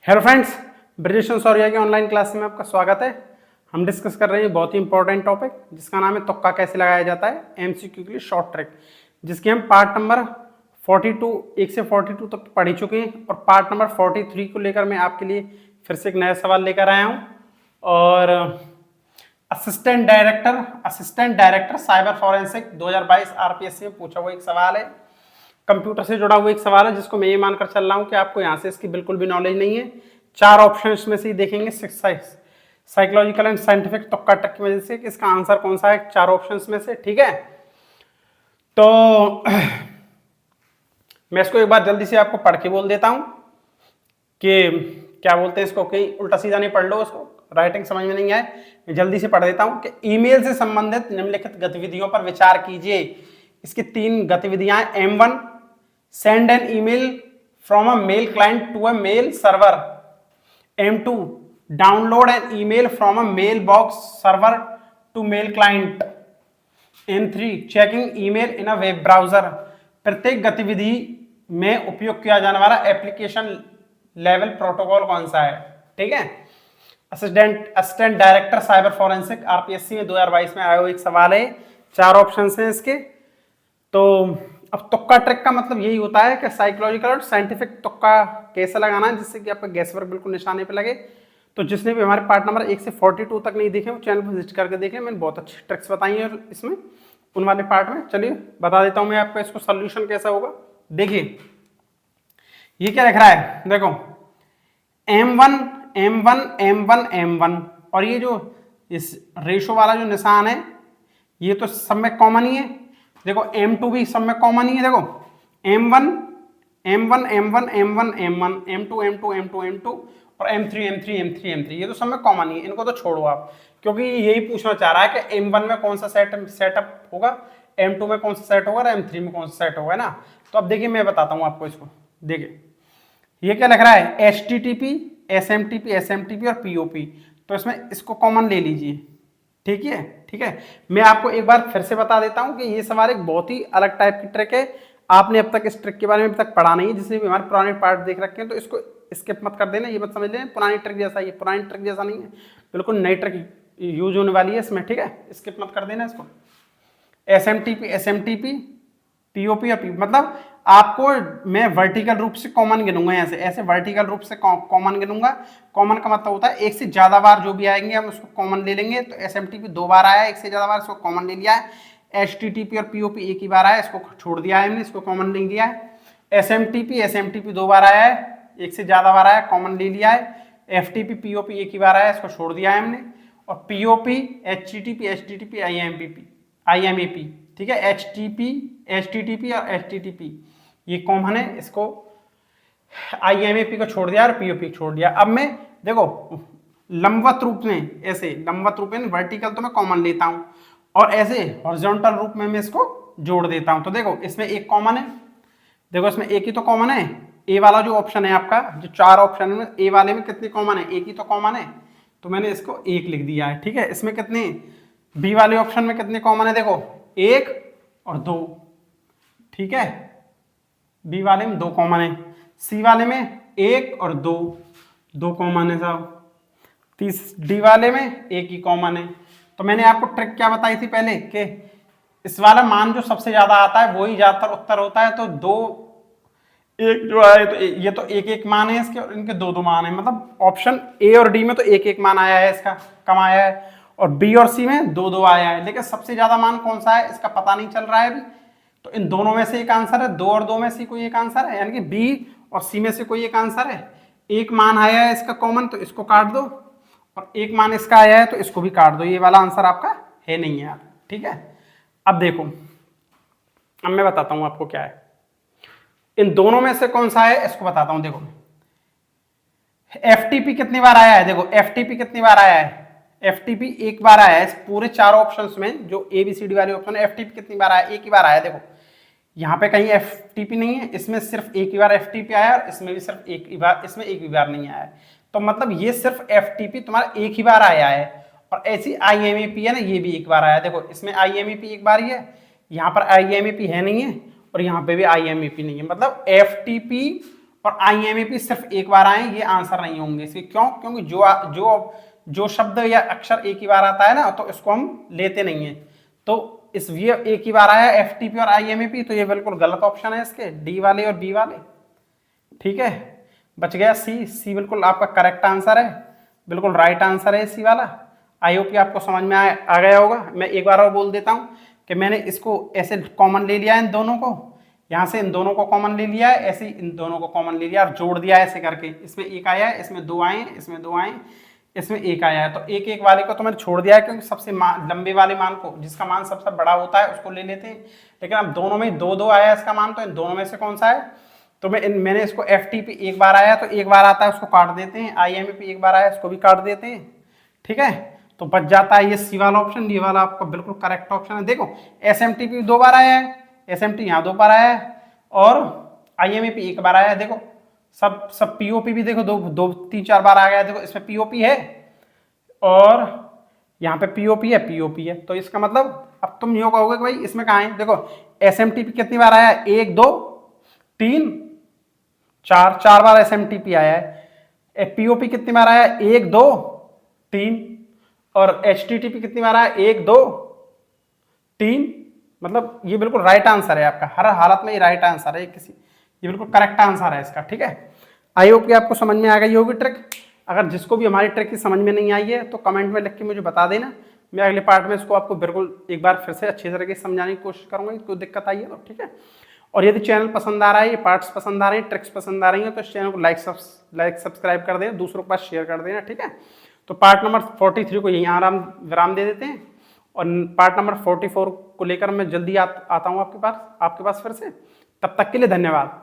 Hello friends, Brijesh Shaurya की online class में आपका स्वागत है। हम डिस्कस कर रहे हैं बहुत ही इंपॉर्टेंट टॉपिक जिसका नाम है तुक्का कैसे लगाया जाता है एमसीक्यू के लिए शॉर्ट ट्रिक, जिसके हम पार्ट नंबर 42 1 से 42 तक पढ़ ही चुके हैं और पार्ट नंबर 43 को लेकर मैं आपके लिए फिर से एक नया सवाल लेकर आया हूँ। और assistant director cyber forensic 2022 RPSC में पूछा हुआ एक सवाल है, कंप्यूटर से जुड़ा हुआ एक सवाल है जिसको मैं ये मानकर चल रहा हूं कि आपको यहां से इसकी बिल्कुल भी नॉलेज नहीं है। 4 ऑप्शंस में से ही देखेंगे साइकोलॉजिकल एंड साइंटिफिक तुक्का टक की वजह से कि इसका आंसर कौन सा है 4 ऑप्शंस में से। ठीक है, तो मैं इसको एक बार जल्दी से आपको पढ़ के बोल देता हूं कि क्या बोलते हैं इसको, कहीं उल्टा सीधा नहीं पढ़ लो, उसको राइटिंग समझ में नहीं आए। मैं जल्दी से पढ़ देता हूं कि ईमेल से संबंधित निम्नलिखित गतिविधियों पर विचार कीजिए। इसकी 3 गतिविधियां हैं। M1 send an email from a mail client to a mail server. M2 download an email from a mailbox server to mail client. M3 checking email in a web browser. प्रत्येक गतिविधि में उपयोग किया जाने वाला एप्लीकेशन लेवल प्रोटोकॉल कौन सा है। ठीक है, assistant director cyber forensic RPSC में 2022 में आया हुआ एक सवाल है। 4 ऑप्शन हैं इसके। तो अब तुक्का ट्रिक का मतलब यही होता है कि साइकोलॉजिकल और साइंटिफिक तुक्का कैसे लगाना है जिससे कि आपका गैस वर्क बिल्कुल निशाने पे लगे। तो जिसने भी हमारे पार्ट नंबर 1 से 42 तक नहीं देखे वो चैनल पर विजिट करके देखें, मैंने बहुत अच्छी ट्रिक्स बताई हैं इसमें उन वाले पार्ट में। चलिए बता देता हूं मैं आपको इसको सोल्यूशन कैसा होगा। देखिए ये क्या लिख रहा है, देखो M1 M1 M1 M1 और ये जो इस रेशो वाला जो निशान है ये तो सब में कॉमन ही है। देखो M2 भी सब में कॉमन ही है। देखो M1 M1 M1 M1 M1 M2 M2 M2 M2 और M3 M3 M3 M3 ये तो सब में कॉमन ही है। इनको तो छोड़ो आप, क्योंकि यही पूछना चाह रहा है कि M1 में कौन सा सेटअप होगा, M2 में कौन सा सेट होगा और M3 में कौन सा सेट होगा ना। तो अब देखिए मैं बताता हूँ आपको इसको। देखिए ये क्या लिख रहा है, HTTP SMTP SMTP और POP। तो इसमें इसको कॉमन ले लीजिए। ठीक है, ठीक है, मैं आपको एक बार फिर से बता देता हूं कि ये सवाल एक बहुत ही अलग टाइप की ट्रिक है। आपने अब तक इस ट्रिक के बारे में अभी तक पढ़ा नहीं है, जिसने भी हमारे पुराने पार्ट देख रखे हैं तो इसको स्किप मत कर देना। ये मत समझ लेना पुरानी ट्रिक जैसा, ये पुरानी ट्रिक जैसा नहीं है, बिल्कुल नई ट्रिक यूज होने वाली है इसमें। ठीक है, स्किप मत कर देना इसको। SMTP SMTP POP और POP मतलब आपको मैं वर्टिकल रूप से कॉमन गिनूंगा, ऐसे वर्टिकल रूप से कॉमन गिनूंगा। कॉमन का मतलब होता है एक से ज्यादा बार जो भी आएंगे हम उसको कॉमन ले लेंगे। तो SMTP 2 बार आया, एक से ज्यादा बार इसको कॉमन ले लिया है। HTTP और POP एक ही बार आया, इसको छोड़ दिया है हमने, इसको कॉमन ले लिया है। SMTP 2 बार आया है, एक से ज्यादा बार आया, कॉमन ले लिया है। FTP POP एक ही बार आया, इसको छोड़ दिया है हमने। और POP HTTP HTTP IMAP ठीक है, HTTP और HTTP ये कॉमन है, इसको IMAP को छोड़ दिया और POP छोड़ दिया। अब मैं देखो लंबवत रूप में, ऐसे लंबवत रूप में वर्टिकल तो मैं कॉमन लेता हूं और ऐसे हॉरिजॉन्टल रूप में मैं इसको जोड़ देता हूं। तो देखो इसमें एक कॉमन है, देखो इसमें एक ही तो कॉमन है। ए वाला जो ऑप्शन है आपका, जो 4 ऑप्शन में ए वाले में कितने कॉमन है, एक ही तो कॉमन है, तो मैंने इसको 1 लिख दिया है। ठीक है, इसमें कितने, बी वाले ऑप्शन में कितने कॉमन है, देखो 1 और 2। ठीक है, बी वाले में 2 कॉमन है, सी वाले में 1 और 2 कॉमन है साहब, डी वाले में 1 ही कॉमन है। तो मैंने आपको ट्रिक क्या बताई थी पहले कि इस वाला मान जो सबसे ज्यादा आता है वही ज्यादातर उत्तर होता है। तो 2 1 जो आए तो ये तो 1 मान है इसके और इनके 2 मान है, मतलब ऑप्शन ए और डी में तो 1 मान आया है, इसका कम आया है, और बी और सी में 2 आया है। लेकिन सबसे ज्यादा मान कौन सा है इसका पता नहीं चल रहा है अभी। तो इन दोनों में से एक आंसर है, 2 और 2 में से कोई एक आंसर है, यानी कि बी और सी में से कोई एक आंसर है। 1 मान आया है इसका कॉमन, तो इसको काट दो, और 1 मान इसका आया है तो इसको भी काट दो। ये वाला आंसर आपका है नहीं यार। ठीक है, अब देखो, अब मैं बताता हूं आपको क्या है, इन दोनों में से कौन सा है इसको बताता हूं। देखो FTP कितनी बार आया है, देखो FTP कितनी बार आया है, FTP 1 बार आया है। इस पूरे 4 ऑप्शंस में जो ABCD वाले ऑप्शन है FTP कितनी बार आया, 1 ही बार आया है। देखो यहाँ पे कहीं FTP नहीं है, इसमें सिर्फ 1 ही बार FTP आया और इसमें भी सिर्फ 1 ही बार, इसमें 1 भी बार नहीं आया है। तो मतलब ये सिर्फ FTP तुम्हारा 1 ही बार आया है। और ऐसी IMAP है ना, ये भी 1 बार आया है। देखो इसमें IMAP 1 बार ही है, यहाँ पर IMAP है नहीं है, और यहाँ पे भी IMAP नहीं है। मतलब FTP और IMAP सिर्फ एक बार आए, ये आंसर नहीं होंगे इसके। क्यों? क्योंकि जो शब्द या अक्षर एक ही बार आता है ना, तो इसको हम लेते नहीं है। तो इस ये एक ही बार आया FTP और IMAP, तो ये बिल्कुल गलत ऑप्शन है इसके, डी वाले और बी वाले। ठीक है, बच गया सी बिल्कुल आपका करेक्ट आंसर है, बिल्कुल राइट आंसर है सी वाला। आई होप कि आपको समझ में आ गया होगा। मैं एक बार और बोल देता हूँ कि मैंने इसको ऐसे कॉमन ले लिया है, इन दोनों को, यहाँ से इन दोनों को कॉमन ले लिया है, ऐसे इन दोनों को कॉमन ले लिया और जोड़ दिया है ऐसे करके। इसमें एक आया है, इसमें दो आए, इसमें दो आए, इसमें एक आया है। तो एक एक वाले को तो मैंने छोड़ दिया है, क्योंकि सबसे लंबे वाले मान को, जिसका मान सबसे बड़ा होता है, उसको ले लेते हैं। लेकिन अब दोनों में दो दो आया है इसका मान, तो इन दोनों में से कौन सा है? तो मैंने इसको FTP एक बार आया तो एक बार आता है, उसको काट देते हैं। IMAP एक बार आया, उसको भी काट देते हैं। ठीक है, तो बच जाता है ये सी वाला ऑप्शन। ये वाला आपका बिल्कुल करेक्ट ऑप्शन है। देखो SMTP दो बार आया है, SMT यहाँ दो बार आया है, और IMAP एक बार आया है। देखो सब POP भी देखो दो तीन चार बार आ गया। देखो इसमें POP है और यहाँ पे POP है। तो इसका मतलब अब तुम यो कहोगे कि भाई इसमें कहाँ है? देखो SMTP कितनी बार आया है? एक दो तीन चार बार SMTP आया है। POP कितनी बार आया है? एक दो तीन। और HTTP कितनी बार आया? एक दो तीन। मतलब ये बिल्कुल राइट आंसर है आपका, हर हालत में ये राइट आंसर है, ये बिल्कुल करेक्ट आंसर है इसका। ठीक है, आई होप कि आपको समझ में आ गई होगी ट्रिक। अगर जिसको भी हमारी ट्रिक की समझ में नहीं आई है तो कमेंट में लिख के मुझे बता देना। मैं अगले पार्ट में इसको आपको बिल्कुल एक बार फिर से अच्छी तरीके से समझाने की कोशिश करूंगा, कोई दिक्कत आई है तो। ठीक है, और यदि चैनल पसंद आ रहा है, ये पार्ट्स पसंद आ रहे हैं, ट्रिक्स पसंद आ रही हैं, तो इस चैनल को लाइक सब्सक्राइब कर देना, दूसरों के पास शेयर कर देना। ठीक है, तो पार्ट नंबर 43 को यहीं विराम दे देते हैं, और पार्ट नंबर 44 को लेकर मैं जल्दी आता हूँ आपके पास फिर से। तब तक के लिए धन्यवाद।